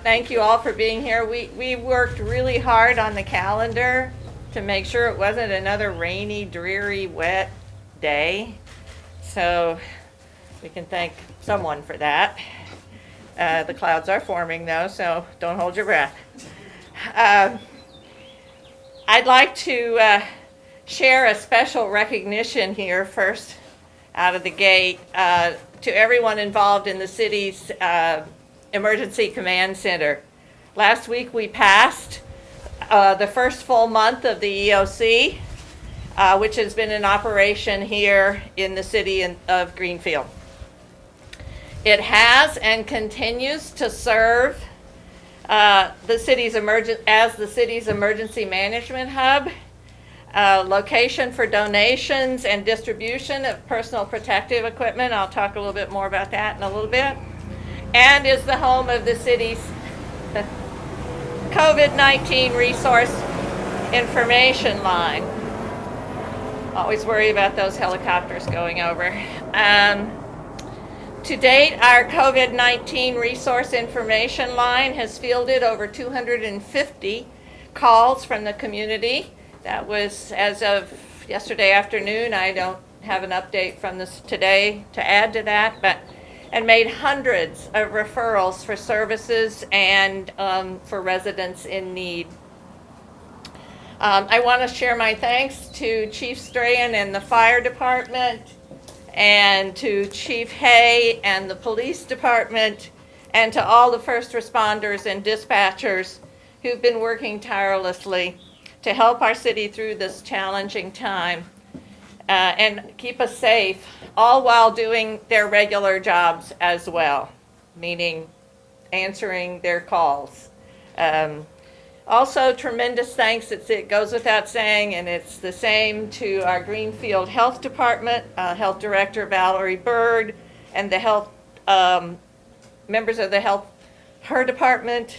thank you all for being here. We worked really hard on the calendar to make sure it wasn't another rainy, dreary, wet day. So we can thank someone for that. The clouds are forming though, so don't hold your breath. I'd like to share a special recognition here first out of the gate to everyone involved in the city's Emergency Command Center. Last week we passed the first full month of the EOC, which has been in operation here in the city of Greenfield. It has and continues to serve the city's emergency management hub, location for donations and distribution of personal protective equipment. I'll talk a little bit more about that in a little bit. And is the home of the city's COVID-19 resource information line. Always worry about those helicopters going over. To date, our COVID-19 resource information line has fielded over 250 calls from the community. That was as of yesterday afternoon. I don't have an update from this today to add to that, and made hundreds of referrals for services and for residents in need. I want to share my thanks to Chief Strahan and the fire department, and to Chief Hay and the police department, and to all the first responders and dispatchers who've been working tirelessly to help our city through this challenging time and keep us safe, all while doing their regular jobs as well, meaning answering their calls. Also, tremendous thanks, it goes without saying, and it's the same to our Greenfield Health Department, Health Director Valerie Bird, and the health members of her department,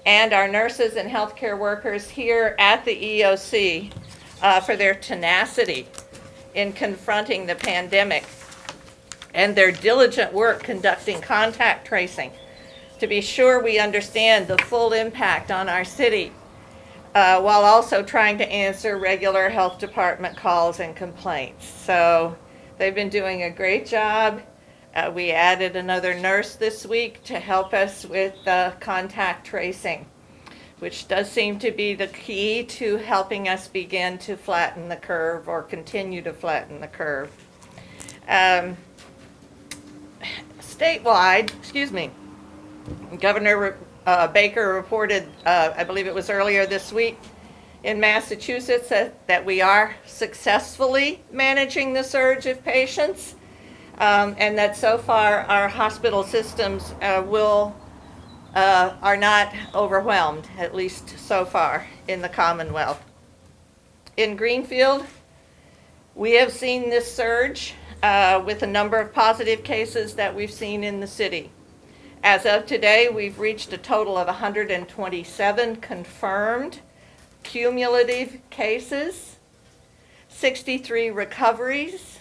and our nurses and healthcare workers here at the EOC for their tenacity in confronting the pandemic and their diligent work conducting contact tracing to be sure we understand the full impact on our city, while also trying to answer regular health department calls and complaints. So they've been doing a great job. We added another nurse this week to help us with contact tracing, which does seem to be the key to helping us begin to flatten the curve or continue to flatten the curve. Statewide, Governor Baker reported, I believe it was earlier this week, in Massachusetts that we are successfully managing the surge of patients, and that so far our hospital systems are not overwhelmed, at least so far in the Commonwealth. In Greenfield, we have seen this surge with a number of positive cases that we've seen in the city. As of today, we've reached a total of 127 confirmed cumulative cases, 63 recoveries,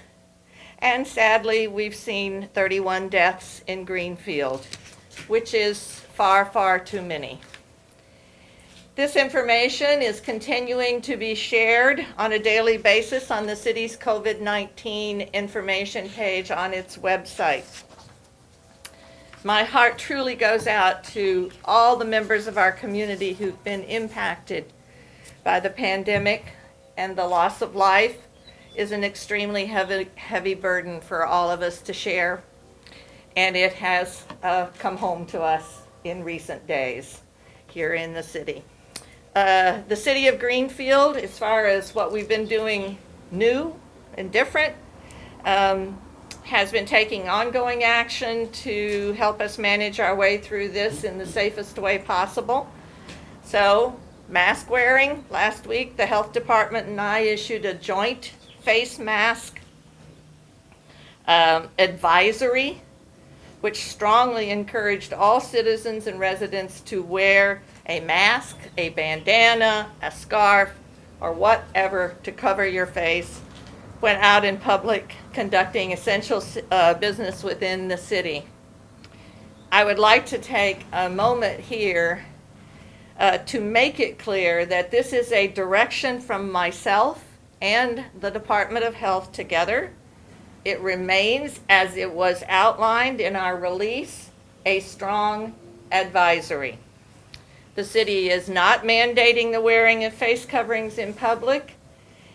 and sadly, we've seen 31 deaths in Greenfield, which is far, far too many. This information is continuing to be shared on a daily basis on the city's COVID-19 information page on its website. My heart truly goes out to all the members of our community who've been impacted by the pandemic, and the loss of life is an extremely heavy burden for all of us to share, and it has come home to us in recent days here in the city. The City of Greenfield, as far as what we've been doing new and different, has been taking ongoing action to help us manage our way through this in the safest way possible. So, mask wearing. Last week, the health department and I issued a joint face mask advisory, which strongly encouraged all citizens and residents to wear a mask, a bandana, a scarf, or whatever to cover your face when out in public conducting essential business within the city. I would like to take a moment here to make it clear that this is a direction from myself and the Department of Health together. It remains, as it was outlined in our release, a strong advisory. The city is not mandating the wearing of face coverings in public,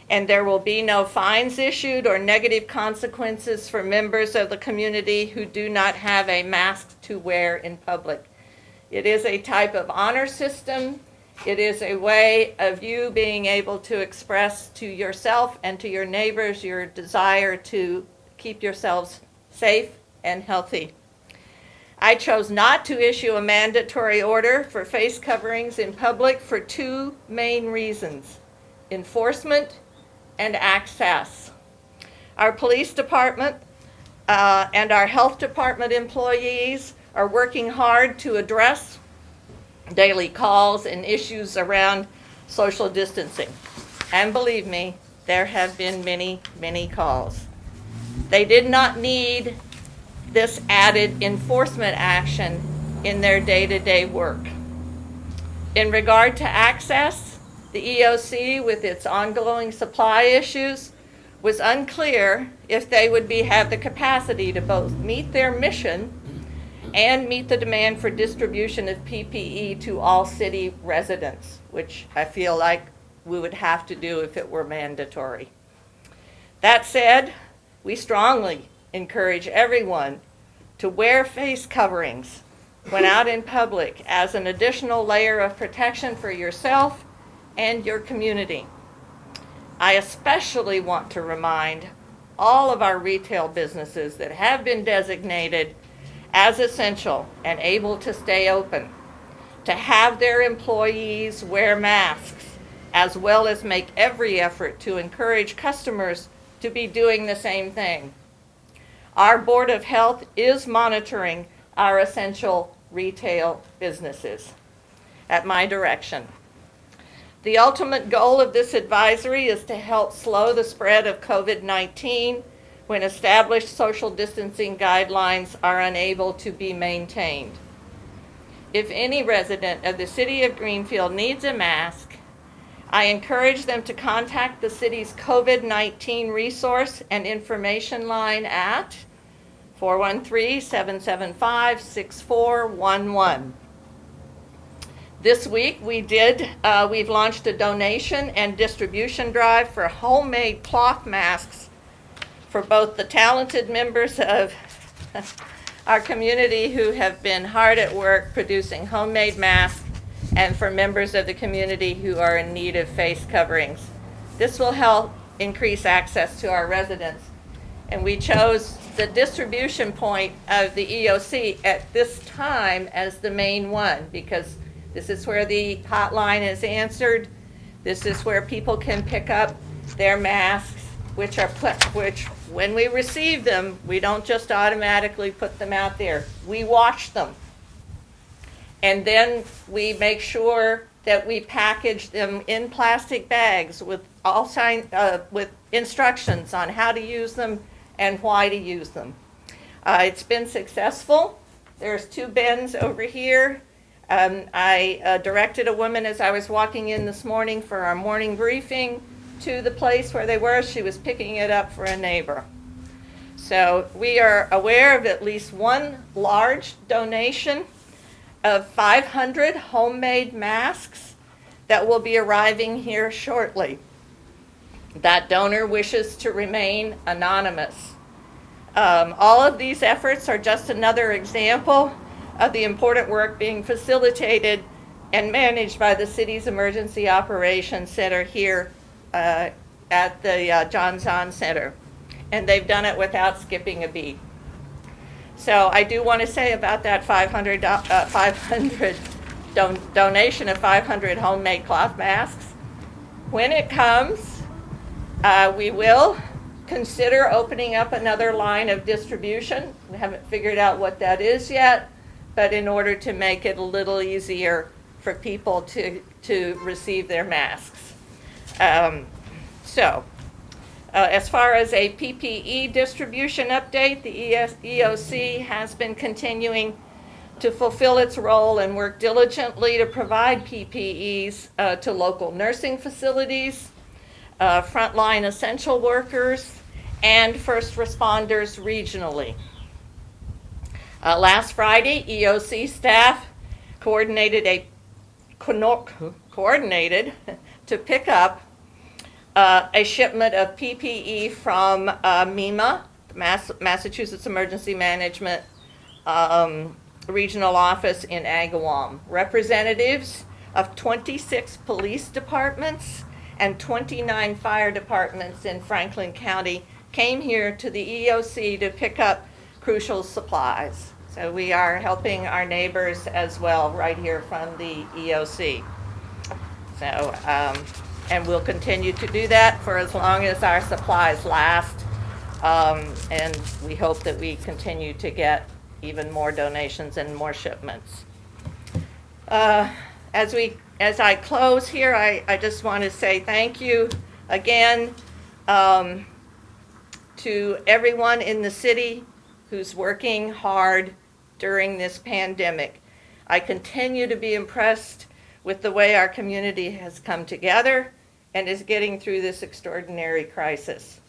and there will be no fines issued or negative consequences for members of the community who do not have a mask to wear in public. It is a type of honor system. It is a way of you being able to express to yourself and to your neighbors your desire to keep yourselves safe and healthy. I chose not to issue a mandatory order for face coverings in public for two main reasons: enforcement and access. Our police department and our health department employees are working hard to address daily calls and issues around social distancing. And believe me, there have been many, many calls. They did not need this added enforcement action in their day-to-day work. In regard to access, the EOC, with its ongoing supply issues, was unclear if they would have the capacity to both meet their mission and meet the demand for distribution of PPE to all city residents, which I feel like we would have to do if it were mandatory. That said, we strongly encourage everyone to wear face coverings when out in public as an additional layer of protection for yourself and your community. I especially want to remind all of our retail businesses that have been designated as essential and able to stay open to have their employees wear masks, as well as make every effort to encourage customers to be doing the same thing. Our Board of Health is monitoring our essential retail businesses at my direction. The ultimate goal of this advisory is to help slow the spread of COVID-19 when established social distancing guidelines are unable to be maintained. If any resident of the City of Greenfield needs a mask, I encourage them to contact the city's COVID-19 resource and information line at 413-775-6411. This week we've launched a donation and distribution drive for homemade cloth masks for both the talented members of our community who have been hard at work producing homemade masks and for members of the community who are in need of face coverings. This will help increase access to our residents. And we chose the distribution point of the EOC at this time as the main one because this is where the hotline is answered. This is where people can pick up their masks, which when we receive them, we don't just automatically put them out there. We wash them. And then we make sure that we package them in plastic bags with with instructions on how to use them and why to use them. It's been successful. There's 2 bins over here. I directed a woman as I was walking in this morning for our morning briefing to the place where they were. She was picking it up for a neighbor. So we are aware of at least one large donation of 500 homemade masks that will be arriving here shortly. That donor wishes to remain anonymous. All of these efforts are just another example of the important work being facilitated and managed by the city's Emergency Operations Center here at the John Zon Center. And they've done it without skipping a beat. So I do want to say about that 500 donation of 500 homemade cloth masks. When it comes, we will consider opening up another line of distribution. We haven't figured out what that is yet, but in order to make it a little easier for people to receive their masks. As far as a PPE distribution update, the EOC has been continuing to fulfill its role and work diligently to provide PPEs to local nursing facilities, frontline essential workers, and first responders regionally. Last Friday, EOC staff coordinated to pick up a shipment of PPE from MEMA, Massachusetts Emergency Management Regional Office in Agawam. Representatives of 26 police departments and 29 fire departments in Franklin County came here to the EOC to pick up crucial supplies. So we are helping our neighbors as well right here from the EOC. So, and we'll continue to do that for as long as our supplies last. And we hope that we continue to get even more donations and more shipments. As I close here, I just want to say thank you again to everyone in the city who's working hard during this pandemic. I continue to be impressed with the way our community has come together and is getting through this extraordinary crisis.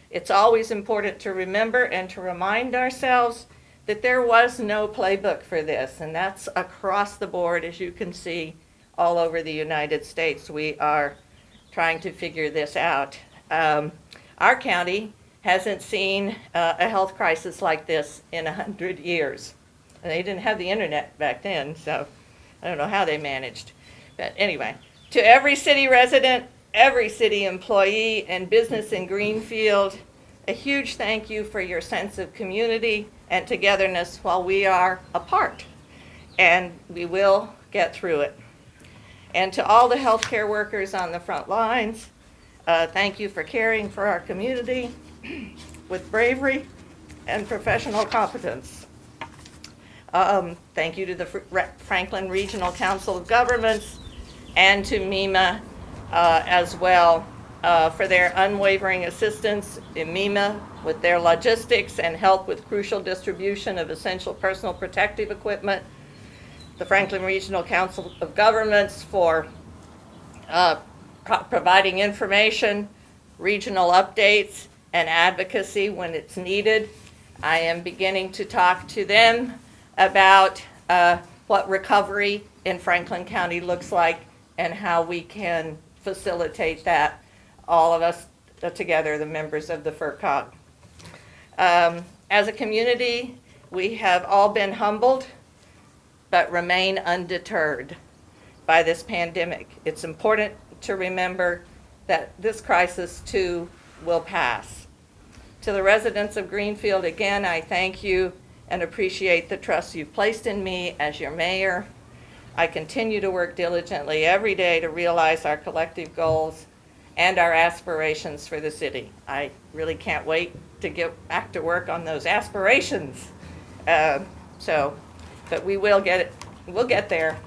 It's always important to remember and to remind ourselves that there was no playbook for this, and that's across the board, as you can see, all over the United States. We are trying to figure this out. Our county hasn't seen a health crisis like this in 100 years. And they didn't have the internet back then, so I don't know how they managed. But anyway, to every city resident, every city employee, and business in Greenfield, a huge thank you for your sense of community and togetherness while we are apart. And we will get through it. And to all the healthcare workers on the front lines, thank you for caring for our community with bravery and professional competence. Thank you to the Franklin Regional Council of Governments and to MEMA as well for their unwavering assistance in MEMA with their logistics and help with crucial distribution of essential personal protective equipment. The Franklin Regional Council of Governments for providing information, regional updates, and advocacy when it's needed. I am beginning to talk to them about what recovery in Franklin County looks like and how we can facilitate that, all of us together, the members of the FERCOG. As a community, we have all been humbled, but remain undeterred by this pandemic. It's important to remember that this crisis too will pass. To the residents of Greenfield, again, I thank you and appreciate the trust you've placed in me as your mayor. I continue to work diligently every day to realize our collective goals and our aspirations for the city. I really can't wait to get back to work on those aspirations. But we will get it. We'll get there.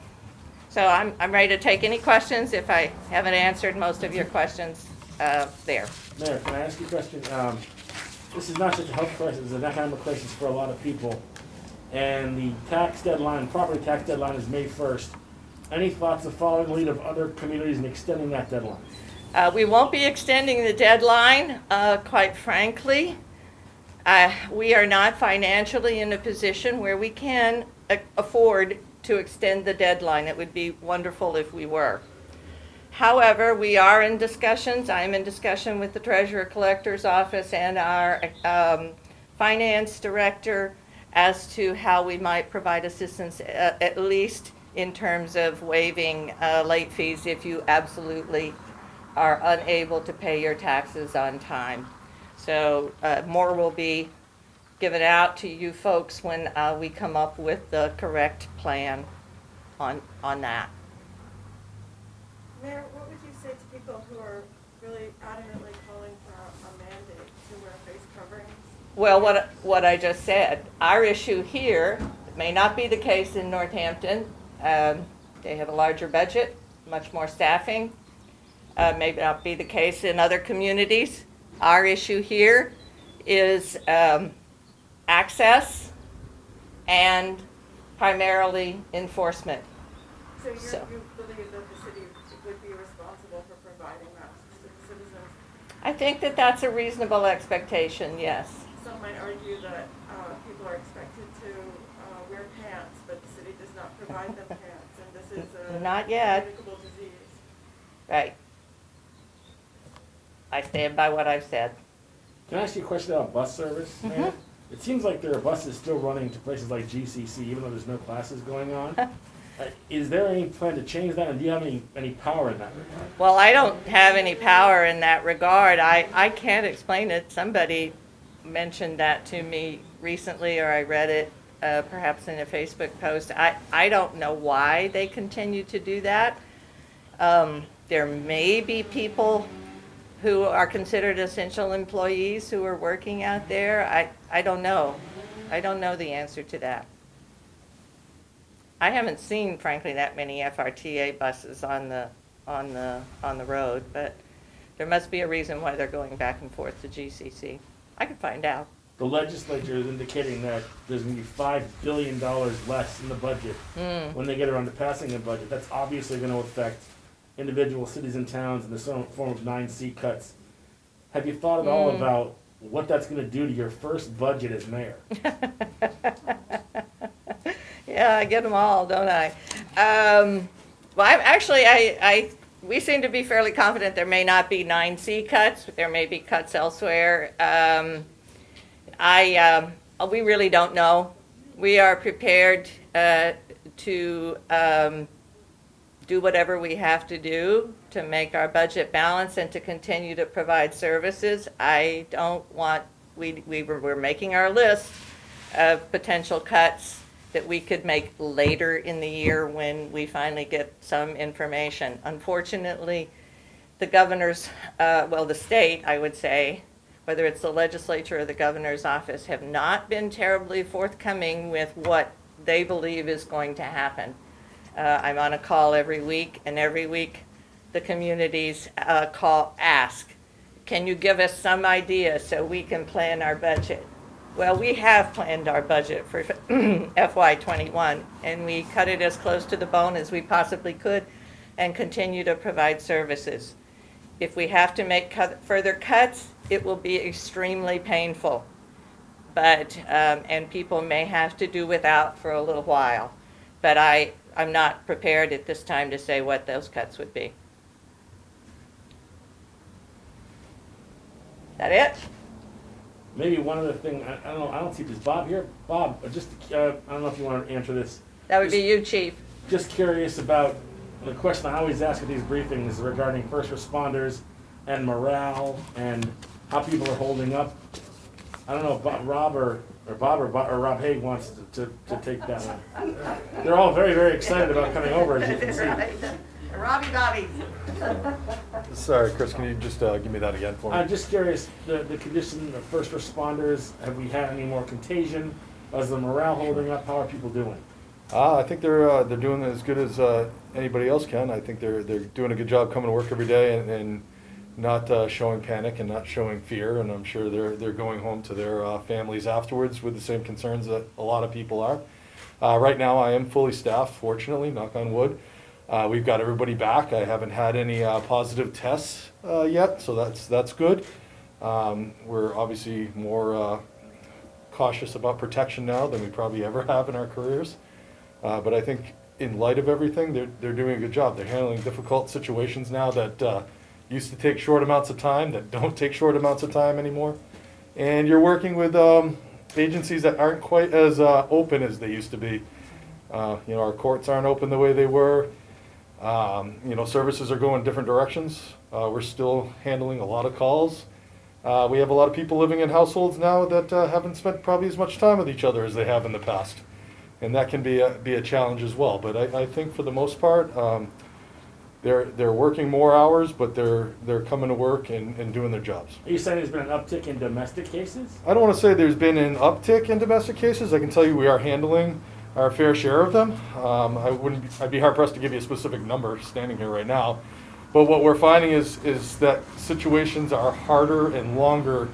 So I'm ready to take any questions if I haven't answered most of your questions there. Mayor, can I ask you a question? This is not just a health crisis, it's an economic crisis for a lot of people. And the tax deadline, property tax deadline is May 1st. Any thoughts of following the lead of other communities and extending that deadline? We won't be extending the deadline, quite frankly. We are not financially in a position where we can afford to extend the deadline. It would be wonderful if we were. However, we are in discussions. I'm in discussion with the Treasurer Collector's Office and our Finance Director as to how we might provide assistance, at least in terms of waiving late fees if you absolutely are unable to pay your taxes on time. So more will be given out to you folks when we come up with the correct plan on that. Mayor, what would you say to people who are really adamantly calling for a mandate to wear face coverings? Well, what I just said, our issue here may not be the case in Northampton. They have a larger budget, much more staffing. May not be the case in other communities. Our issue here is access and primarily enforcement. So So- you believe that the city would be responsible for providing that to the citizens? I think that that's a reasonable expectation, yes. Some might argue that people are expected to wear pants, but the city does not provide them pants, and this is a Not yet. communicable disease. Right. I stand by what I've said. Can I ask you a question about bus service, Mayor? It seems like there are buses still running to places like GCC, even though there's no classes going on. Is there any plan to change that, and do you have any power in that regard? Well, I don't have any power in that regard. I can't explain it. Somebody mentioned that to me recently, or I read it perhaps in a Facebook post. I don't know why they continue to do that. There may be people who are considered essential employees who are working out there. I don't know. I don't know the answer to that. I haven't seen, frankly, that many FRTA buses on the road, but there must be a reason why they're going back and forth to GCC. I could find out. The legislature is indicating that there's going to be $5 billion less in the budget when they get around to passing the budget. That's obviously going to affect individual cities and towns in the form of 9C cuts. Have you thought at all about what that's going to do to your first budget as mayor? Yeah, I get them all, don't I? We seem to be fairly confident there may not be 9C cuts, but there may be cuts elsewhere. We really don't know. We are prepared to do whatever we have to do to make our budget balance and to continue to provide services. We're making our list of potential cuts that we could make later in the year when we finally get some information. Unfortunately, the governor's, the state, I would say, whether it's the legislature or the governor's office, have not been terribly forthcoming with what they believe is going to happen. I'm on a call every week, and every week the communities ask, can you give us some idea so we can plan our budget? Well, we have planned our budget for FY21, and we cut it as close to the bone as we possibly could and continue to provide services. If we have to make further cuts, it will be extremely painful, but and people may have to do without for a little while. But I'm not prepared at this time to say what those cuts would be. That it? Maybe one other thing, I don't know, I don't see, is Bob here? Bob, I don't know if you want to answer this. That would be you, Chief. Just curious about, the question I always ask at these briefings regarding first responders and morale and how people are holding up. I don't know if Rob or Rob Haig wants to take that one. They're all very, very excited about coming over, as you can see. Robbie Bobby. Sorry, Chris, can you just give me that again for me? I'm just curious, the condition of first responders, have we had any more contagion? Is the morale holding up? How are people doing? I think they're doing as good as anybody else can. I think they're doing a good job coming to work every day and not showing panic and not showing fear. And I'm sure they're going home to their families afterwards with the same concerns that a lot of people are. Right now, I am fully staffed, fortunately, knock on wood. We've got everybody back. I haven't had any positive tests yet, so that's good. We're obviously more cautious about protection now than we probably ever have in our careers. But I think in light of everything, they're doing a good job. They're handling difficult situations now that used to take short amounts of time, that don't take short amounts of time anymore. And you're working with agencies that aren't quite as open as they used to be. Our courts aren't open the way they were. Services are going different directions. We're still handling a lot of calls. We have a lot of people living in households now that haven't spent probably as much time with each other as they have in the past. And that can be a challenge as well. But I think for the most part, they're working more hours, but they're coming to work and doing their jobs. Are you saying there's been an uptick in domestic cases? I don't want to say there's been an uptick in domestic cases. I can tell you we are handling our fair share of them. I'd be hard pressed to give you a specific number standing here right now. But what we're finding is that situations are harder and longer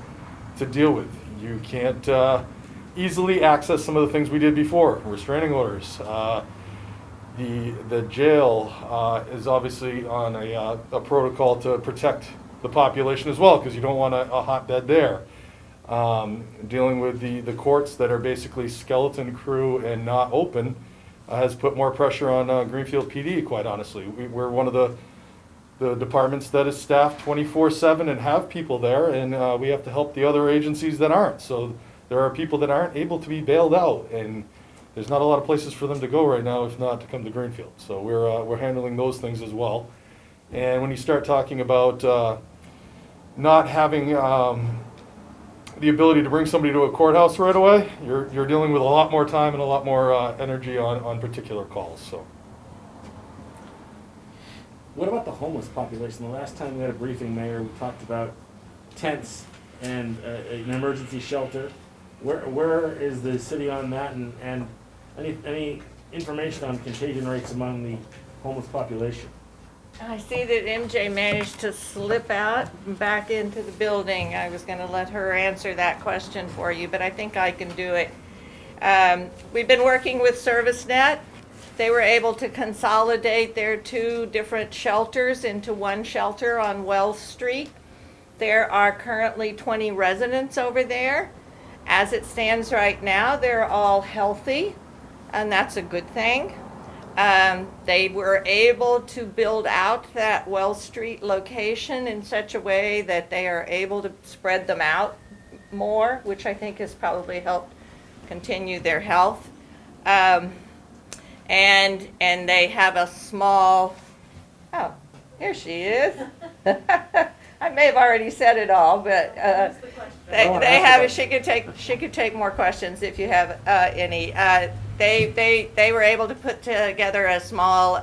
to deal with. You can't easily access some of the things we did before, restraining orders. The jail is obviously on a protocol to protect the population as well, because you don't want a hotbed there. Dealing with the courts that are basically skeleton crew and not open has put more pressure on Greenfield PD, quite honestly. We're one of the departments that is staffed 24/7 and have people there, and we have to help the other agencies that aren't. So there are people that aren't able to be bailed out, and there's not a lot of places for them to go right now if not to come to Greenfield. So we're handling those things as well. And when you start talking about not having the ability to bring somebody to a courthouse right away, you're dealing with a lot more time and a lot more energy on particular calls. So. What about the homeless population? The last time we had a briefing, Mayor, we talked about tents and an emergency shelter. Where is the city on that, and any information on contagion rates among the homeless population? I see that MJ managed to slip out and back into the building. I was going to let her answer that question for you, but I think I can do it. We've been working with ServiceNet. They were able to consolidate their 2 different shelters into one shelter on Wells Street. There are currently 20 residents over there. As it stands right now, they're all healthy, and that's a good thing. They were able to build out that Wells Street location in such a way that they are able to spread them out more, which I think has probably helped continue their health. And they have a small, oh, here she is. I may have already said it all, but they have. She could take more questions if you have any. They were able to put together a small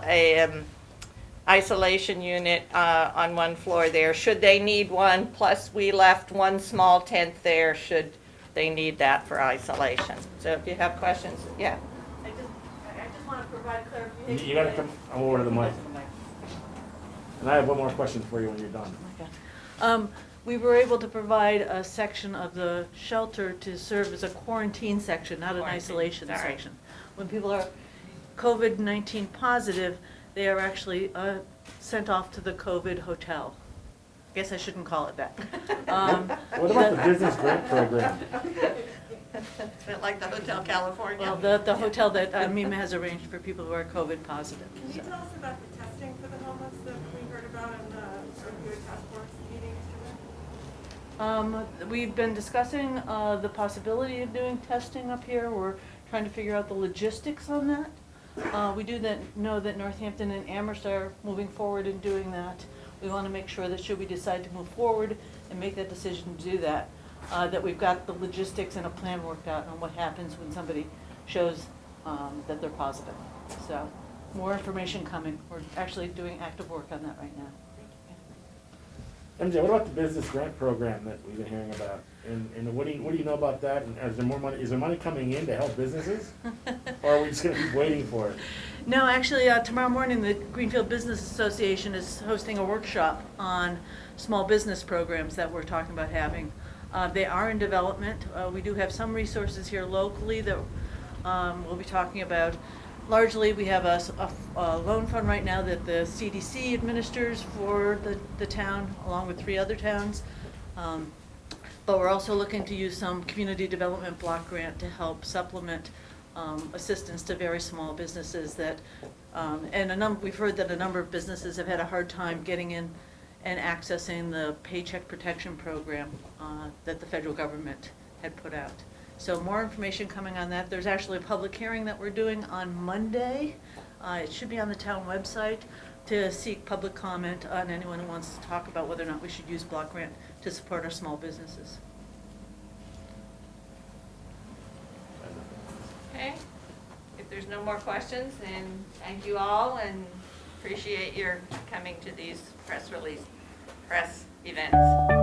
isolation unit on one floor there. Should they need one? Plus, we left one small tent there. Should they need that for isolation? So, if you have questions, yeah. I just want to provide clarification. You gotta come over to the mic. And I have one more question for you when you're done. We were able to provide a section of the shelter to serve as a quarantine section, not an isolation section. When people are COVID-19 positive, they are actually sent off to the COVID hotel. I guess I shouldn't call it that. What about the business grant program? Is it like the Hotel California? Well, the hotel that MEMA has arranged for people who are COVID positive. Can you tell us about the testing for the homeless that we heard about in the opioid task force meeting yesterday? We've been discussing the possibility of doing testing up here. We're trying to figure out the logistics on that. We do know that Northampton and Amherst are moving forward in doing that. We want to make sure that should we decide to move forward and make that decision to do that, that we've got the logistics and a plan worked out on what happens when somebody shows that they're positive. So more information coming. We're actually doing active work on that right now. MJ, what about the business grant program that we've been hearing about? And what do you know about that? And is there more money? Is there money coming in to help businesses, or are we just going to keep waiting for it? No, actually, tomorrow morning the Greenfield Business Association is hosting a workshop on small business programs that we're talking about having. They are in development. We do have some resources here locally that we'll be talking about. Largely, we have a loan fund right now that the CDC administers for the town, along with 3 other towns. But we're also looking to use some community development block grant to help supplement assistance to very small businesses that, and we've heard that a number of businesses have had a hard time getting in and accessing the Paycheck Protection Program that the federal government had put out. So more information coming on that. There's actually a public hearing that we're doing on Monday. It should be on the town website to seek public comment on anyone who wants to talk about whether or not we should use block grant to support our small businesses. Okay. If there's no more questions, then thank you all and appreciate your coming to these press events.